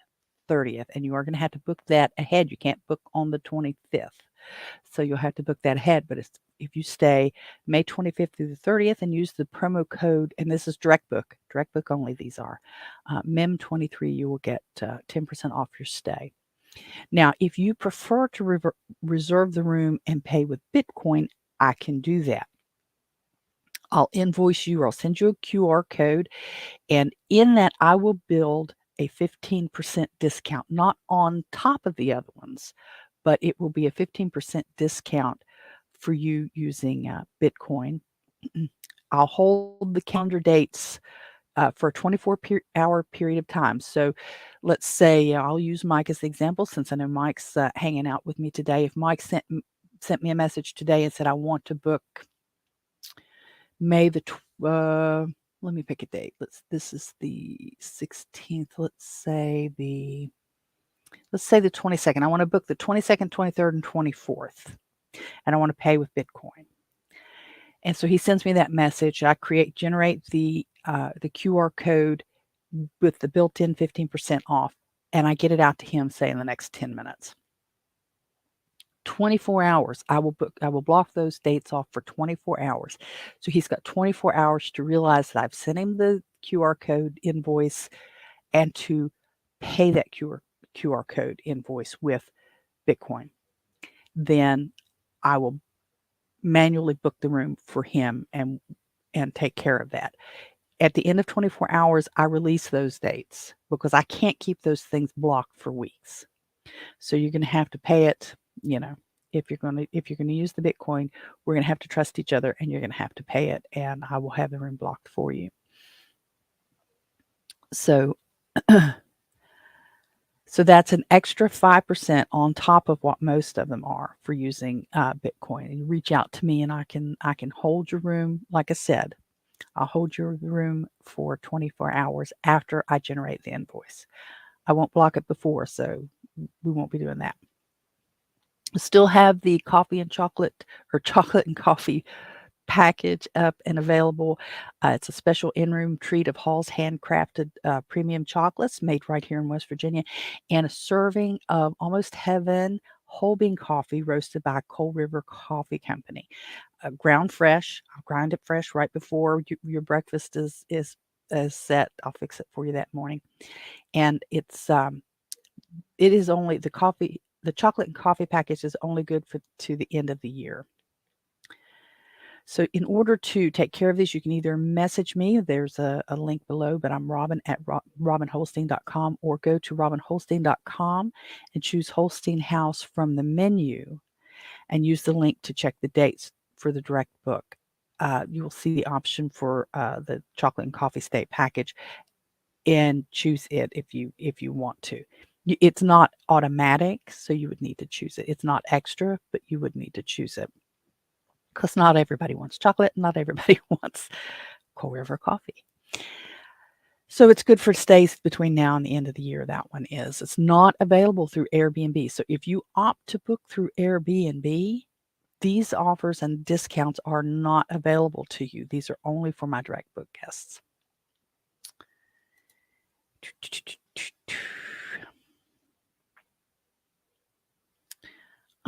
S1: 30th, and you are going to have to book that ahead. You can't book on the 25th, so you'll have to book that ahead. But if you stay May 25th through the 30th and use the promo code, and this is direct book only, these are MEM23, you will get 10% off your stay. Now, if you prefer to reserve the room and pay with Bitcoin, I can do that. I'll invoice you, or I'll send you a QR code, and in that I will build a 15% discount, not on top of the other ones, but it will be a 15% discount for you using Bitcoin. I'll hold the calendar dates for a 24-hour period of time. So let's say I'll use Mike as the example, since I know Mike's hanging out with me today. If Mike sent me a message today and said, I want to book May the let me pick a date. This is the 16th. Let's say the 22nd. I want to book the 22nd, 23rd, and 24th, and I want to pay with Bitcoin. And so he sends me that message. I generate the QR code with the built-in 15% off, and I get it out to him, say, in the next 10 minutes. 24 hours. I will block those dates off for 24 hours. So he's got 24 hours to realize that I've sent him the QR code invoice and to pay that QR code invoice with Bitcoin. Then I will manually book the room for him and take care of that. At the end of 24 hours, I release those dates because I can't keep those things blocked for weeks. So you're going to have to pay it, if you're going to use the Bitcoin, we're going to have to trust each other, and you're going to have to pay it, and I will have the room blocked for you. So so that's an extra 5% on top of what most of them are for using Bitcoin. And you reach out to me, and I can hold your room. Like I said, I'll hold your room for 24 hours after I generate the invoice. I won't block it before, so we won't be doing that. Still have the coffee and chocolate, or chocolate and coffee package up and available. It's a special in-room treat of Hall's handcrafted premium chocolates made right here in West Virginia, and a serving of Almost Heaven whole bean coffee roasted by Coal River Coffee Company. Ground fresh. I'll grind it fresh right before your breakfast is set. I'll fix it for you that morning, and it is only the chocolate and coffee package is only good for to the end of the year. So in order to take care of this, you can either message me. There's a link below, but I'm Robin at robinholstein.com, or go to robinholstein.com and choose Holstein House from the menu and use the link to check the dates for the direct book. You will see the option for the chocolate and coffee state package, and choose it if you want to. It's not automatic, so you would need to choose it. It's not extra, but you would need to choose it, because not everybody wants chocolate, not everybody wants Coal River coffee. So it's good for stays between now and the end of the year. That one is. It's not available through Airbnb. So if you opt to book through Airbnb, these offers and discounts are not available to you. These are only for my direct book guests.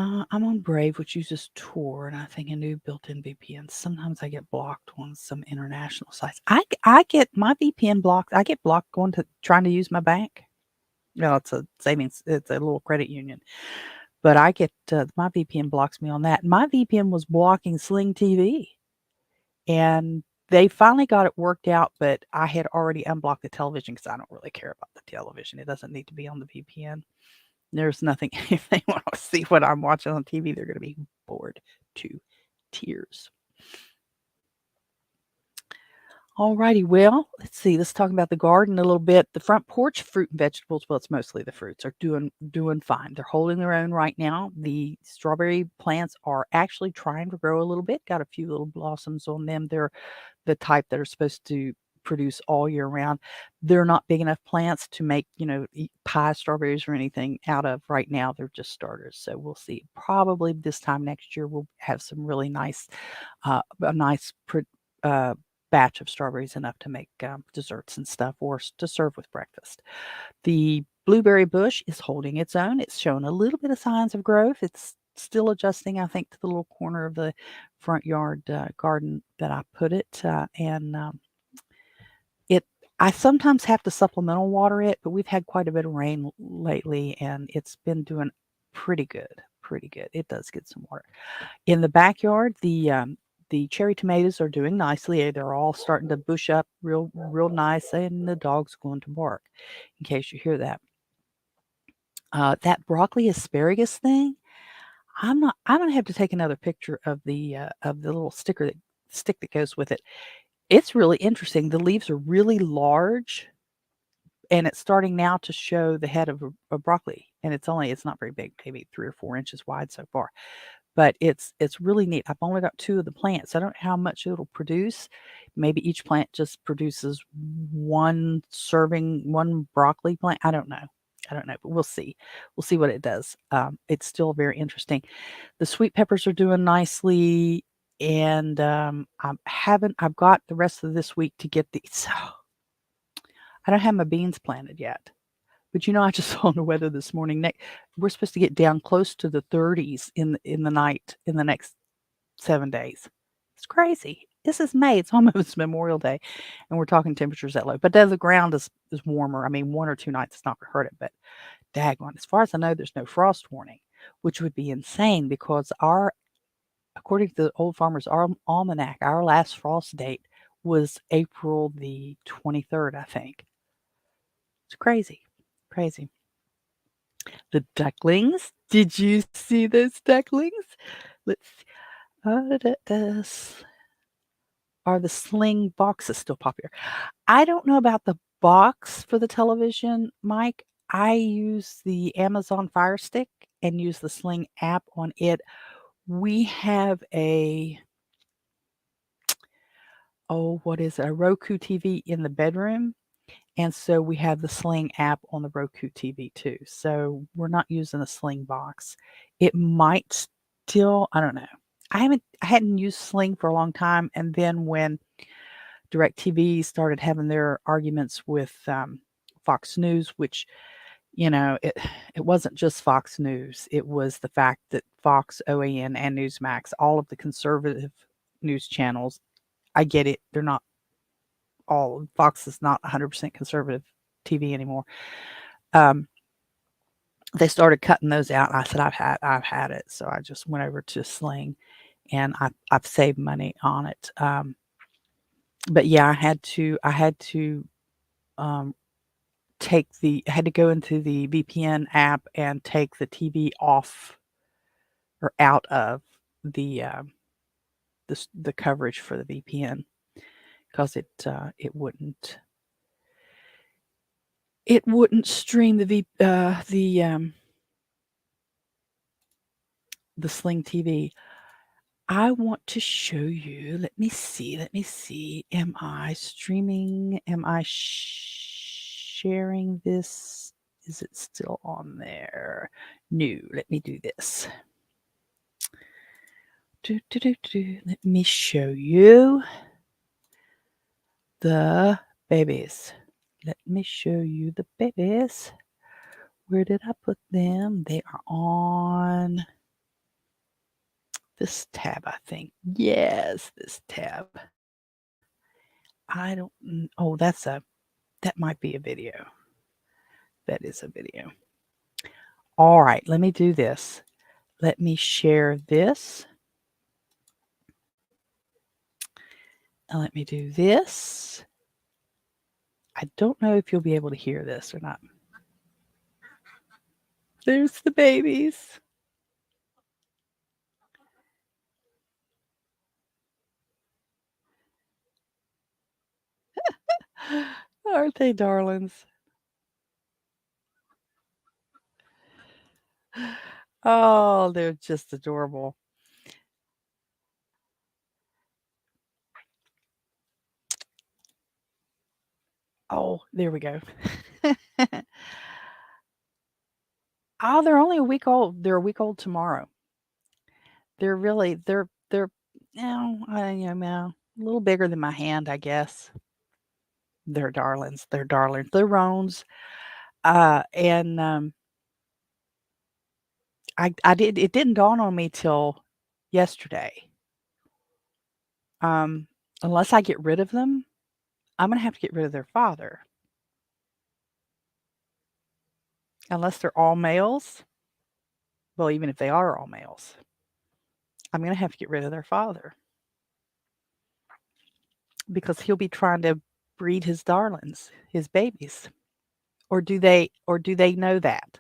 S1: I'm on Brave, which uses Tor, and I think a new built-in VPN. Sometimes I get blocked on some international sites. I get my VPN blocked. I get blocked going to trying to use my bank. No, it's a savings. It's a little credit union, but I get my VPN blocks me on that. My VPN was blocking Sling TV, and they finally got it worked out. But I had already unblocked the television because I don't really care about the television. It doesn't need to be on the VPN. There's nothing. If they want to see what I'm watching on TV, they're going to be bored to tears. Alrighty, well, let's see. Let's talk about the garden a little bit. The front porch fruit and vegetables, well, it's mostly the fruits, are doing fine. They're holding their own right now. The strawberry plants are actually trying to grow a little bit. Got a few little blossoms on them. They're the type that are supposed to produce all year round. They're not big enough plants to make, eat pie strawberries or anything out of right now. They're just starters. So we'll see. Probably this time next year we'll have some really nice, a nice batch of strawberries, enough to make desserts and stuff, or to serve with breakfast. The blueberry bush is holding its own. It's shown a little bit of signs of growth. It's still adjusting, I think, to the little corner of the front yard garden that I put it. And it, I sometimes have to supplemental water it, but we've had quite a bit of rain lately, and it's been doing pretty good. Pretty good. It does get some water. In the backyard, the cherry tomatoes are doing nicely. They're all starting to bush up real nice, and the dog's going to bark, in case you hear that. That broccoli asparagus thing, I'm gonna have to take another picture of the little stick that goes with it. It's really interesting. The leaves are really large, and it's starting now to show the head of a broccoli, and it's not very big, maybe 3 or 4 inches wide so far. But it's really neat. I've only got 2 of the plants. I don't know how much it'll produce. Maybe each plant just produces 1 serving, 1 broccoli plant. I don't know, but we'll see. We'll see what it does. It's still very interesting. The sweet peppers are doing nicely, and I've got the rest of this week to get these. I don't have my beans planted yet. But I just saw the weather this morning. We're supposed to get down close to the 30s in the night in the next 7 days. It's crazy. This is May. It's almost Memorial Day, and we're talking temperatures that low. But the ground is warmer. I mean, 1 or 2 nights it's not going to hurt it. But daggone, as far as I know, there's no frost warning, which would be insane, because according to the Old Farmer's Almanac, our last frost date was April the 23rd, I think. It's crazy. Crazy. The ducklings. Did you see those ducklings? Let's see. Are the sling boxes still popular? I don't know about the box for the television, Mike, I use the Amazon Fire Stick and use the Sling app on it. We have what is it? A Roku TV in the bedroom. And so we have the Sling app on the Roku TV too. So we're not using a Sling box. It might still, I don't know. I hadn't used Sling for a long time. And then when DirecTV started having their arguments with Fox News, which, it wasn't just Fox News. It was the fact that Fox, OAN, and Newsmax, all of the conservative news channels, I get it. They're not Fox is not 100% conservative TV anymore. They started cutting those out. And I said, I've had it. So I just went over to Sling, and I've saved money on it. But yeah, I had to I had to go into the VPN app and take the TV off or out of the coverage for the VPN, because it wouldn't stream the Sling TV. I want to show you. Let me see. Am I streaming? Am I sharing this? Is it still on there? No, let me do this. Let me show you the babies. Let me show you the babies. Where did I put them? They are on this tab, I think. Yes, this tab. I don't. Oh, that might be a video. That is a video. All right, let me do this. Let me share this. And let me do this. I don't know if you'll be able to hear this or not. There's the babies. Aren't they darlings? Oh, they're just adorable. Oh, there we go. Oh, they're only a week old. They're a week old tomorrow. They're a little bigger than my hand, I guess. They're darlings. They're darlings. They're roans. And it didn't dawn on me till yesterday. Unless I get rid of them, I'm gonna have to get rid of their father. Unless they're all males. Well, even if they are all males, I'm gonna have to get rid of their father, because he'll be trying to breed his darlings, his babies. Or do they know that?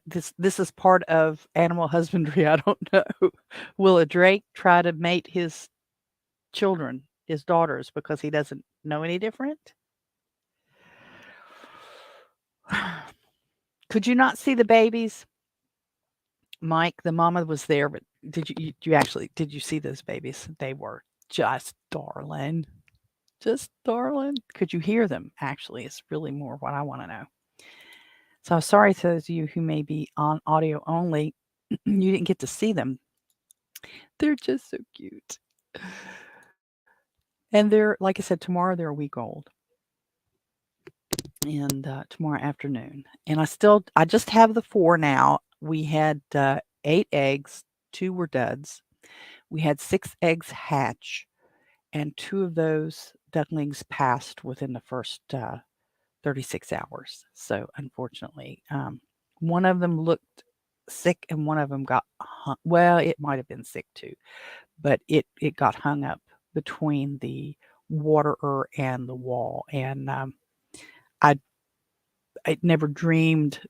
S1: This is part of animal husbandry. I don't know. Will a drake try to mate his children, his daughters, because he doesn't know any different? Could you not see the babies? Mike, the mama was there, but did you see those babies? They were just darling. Just darling. Could you hear them? Actually, it's really more what I want to know. So I'm sorry to those of you who may be on audio only. You didn't get to see them. They're just so cute. And they're, like I said, tomorrow they're a week old. And tomorrow afternoon. And I just have the 4 now. We had 8 eggs, 2 were duds. We had 6 eggs hatch, and 2 of those ducklings passed within the first 36 hours. So unfortunately, one of them looked sick and one of them got hung. Well, it might have been sick too, but it got hung up between the waterer and the wall. And I never dreamed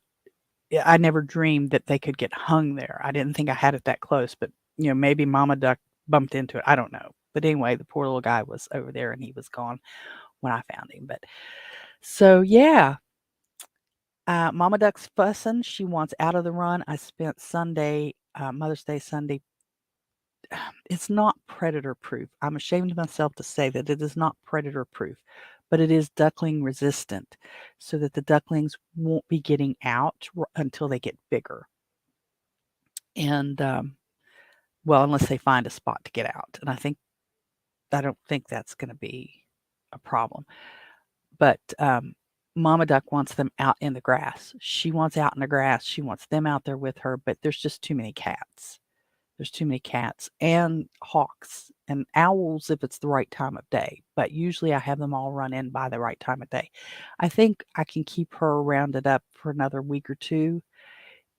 S1: that they could get hung there. I didn't think I had it that close, but maybe Mama Duck bumped into it. I don't know. But anyway, the poor little guy was over there and he was gone when I found him. But so yeah, Mama Duck's fussing. She wants out of the run. I spent Sunday, Mother's Day Sunday. It's not predator proof. I'm ashamed of myself to say that it is not predator proof, but it is duckling resistant, so that the ducklings won't be getting out until they get bigger. And well, unless they find a spot to get out, and I don't think that's going to be a problem. But Mama Duck wants them out in the grass. She wants out in the grass. She wants them out there with her, but there's just too many cats. There's too many cats and hawks and owls if it's the right time of day. But usually I have them all run in by the right time of day. I think I can keep her rounded up for another week or two.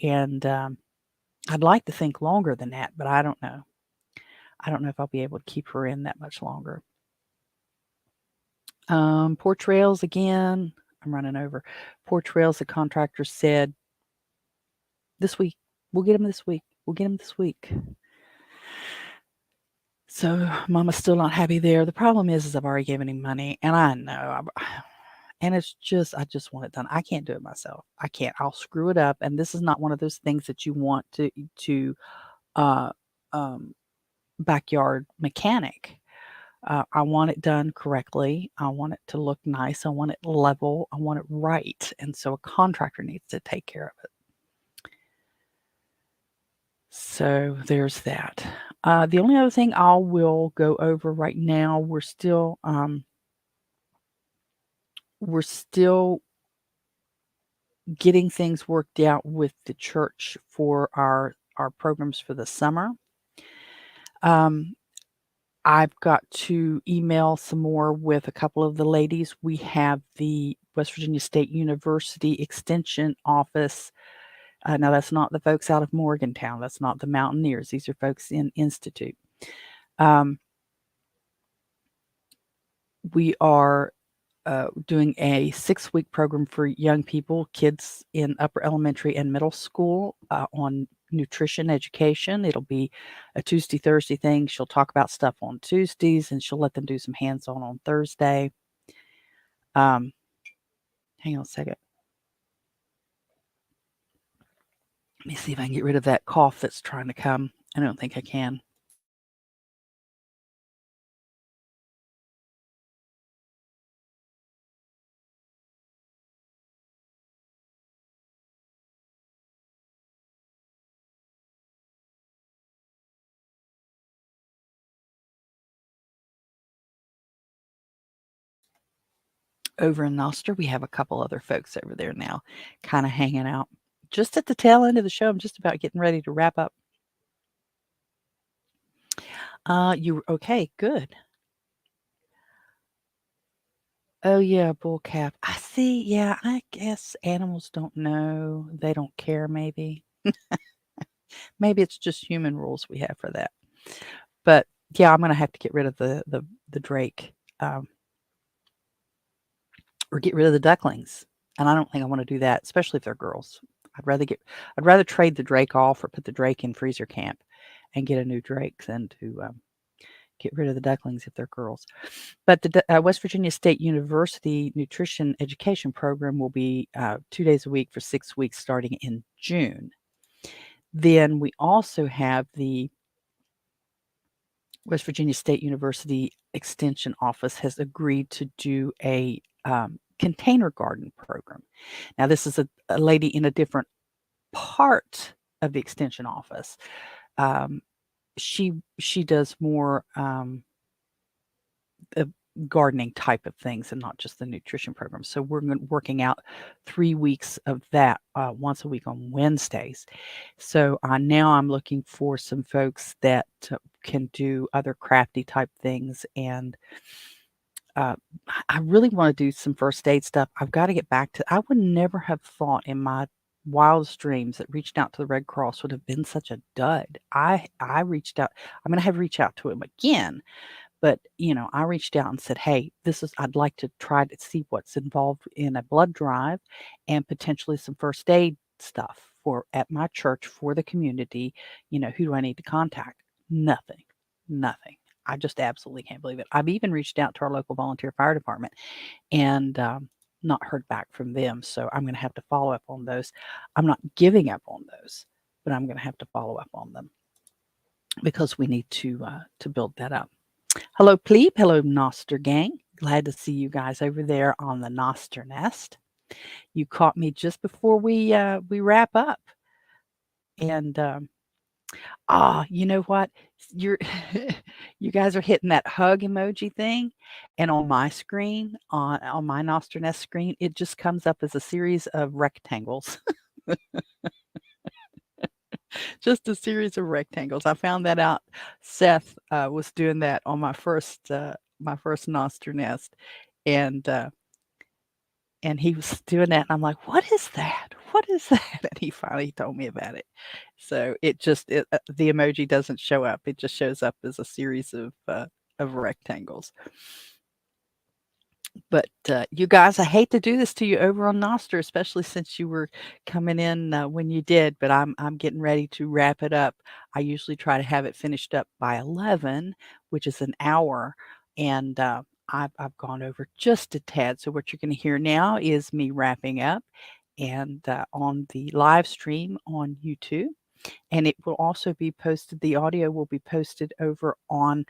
S1: And I'd like to think longer than that, but I don't know. I don't know if I'll be able to keep her in that much longer. Porch rails again. I'm running over. Porch rails, the contractor said this week. We'll get them this week. We'll get them this week. So Mama's still not happy there. The problem is I've already given him money, and I know, and it's just I just want it done. I can't do it myself. I can't. I'll screw it up, and this is not one of those things that you want to uh, um, backyard mechanic. I want it done correctly. I want it to look nice. I want it level. I want it right, and so a contractor needs to take care of it. So there's that. The only other thing I will go over right now, we're still getting things worked out with the church for our programs for the summer. I've got to email some more with a couple of the ladies. We have the West Virginia State University Extension Office. Now, that's not the folks out of Morgantown. That's not the Mountaineers. These are folks in Institute. We are doing a 6-week program for young people, kids in upper elementary and middle school on nutrition education. It'll be a Tuesday, Thursday thing. She'll talk about stuff on Tuesdays and she'll let them do some hands-on Thursday. Hang on a second. Let me see if I can get rid of that cough that's trying to come. I don't think I can. Over in Noster, we have a couple other folks over there now, kind of hanging out. Just at the tail end of the show, I'm just about getting ready to wrap up. Okay, good. Oh yeah, bull calf. I see. Yeah, I guess animals don't know. They don't care, maybe. Maybe it's just human rules we have for that. But yeah, I'm gonna have to get rid of the drake. Or get rid of the ducklings. And I don't think I want to do that, especially if they're girls. I'd rather trade the drake off or put the drake in freezer camp and get a new drake than to get rid of the ducklings if they're girls. But the West Virginia State University Nutrition Education Program will be 2 days a week for 6 weeks starting in June. Then we also have the West Virginia State University Extension Office has agreed to do a container garden program. Now, this is a lady in a different part of the Extension Office. She does more gardening type of things and not just the nutrition program. So we're working out 3 weeks of that once a week on Wednesdays. So now I'm looking for some folks that can do other crafty type things. And I really want to do some first aid stuff. I've got to get back to, I would never have thought in my wildest dreams that reaching out to the Red Cross would have been such a dud. I reached out. I'm going to have to reach out to him again. But, I reached out and said, hey, I'd like to try to see what's involved in a blood drive and potentially some first aid stuff at my church for the community. Who do I need to contact? Nothing. I just absolutely can't believe it. I've even reached out to our local volunteer fire department and not heard back from them. So I'm going to have to follow up on those. I'm not giving up on those, but I'm going to have to follow up on them because we need to build that up. Hello, Pleep. Hello, Noster Gang. Glad to see you guys over there on the Noster Nest. You caught me just before we wrap up, and you know what? You're you guys are hitting that hug emoji thing, and on my screen, on my Noster Nest screen, it just comes up as a series of rectangles. Just a series of rectangles. I found that out. Seth was doing that on my first Noster Nest, and he was doing that, and I'm like, "What is that? What is that?" And he finally told me about it. So the emoji doesn't show up. It just shows up as a series of rectangles. But you guys, I hate to do this to you over on Noster, especially since you were coming in when you did. But I'm getting ready to wrap it up. I usually try to have it finished up by 11, which is an hour, and I've gone over just a tad. So what you're going to hear now is me wrapping up, and on the live stream on YouTube, and it will also be posted. The audio will be posted over on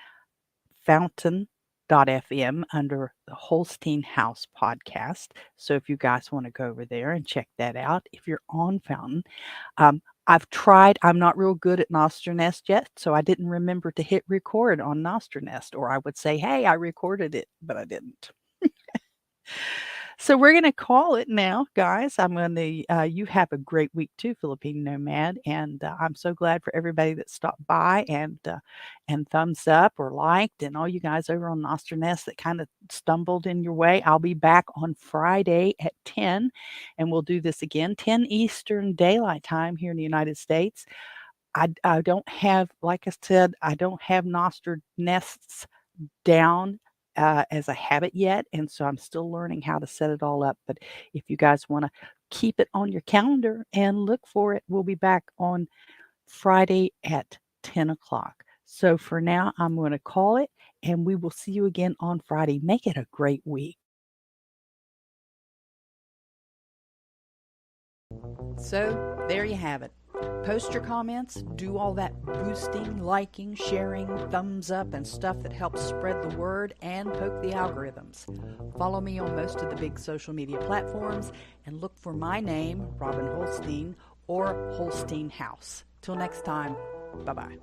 S1: Fountain.fm under the Holstein House podcast. So if you guys want to go over there and check that out, if you're on Fountain, I've tried. I'm not real good at Noster Nest yet, so I didn't remember to hit record on Noster Nest, or I would say, "Hey, I recorded it," but I didn't. So we're going to call it now, guys. I'm going to, you have a great week too, Philippine Nomad. And I'm so glad for everybody that stopped by and thumbs up or liked, and all you guys over on Noster Nest that kind of stumbled in your way. I'll be back on Friday at 10, and we'll do this again, 10 Eastern Daylight Time here in the United States. I don't have, like I said, I don't have Noster Nests down as a habit yet, and so I'm still learning how to set it all up. But if you guys want to keep it on your calendar and look for it, we'll be back on Friday at 10 o'clock. So for now, I'm going to call it, and we will see you again on Friday. Make it a great week. So there you have it. Post your comments, do all that boosting, liking, sharing, thumbs up, and stuff that helps spread the word and poke the algorithms. Follow me on most of the big social media platforms and look for my name, Robin Holstein, or Holstein House. Till next time, bye-bye.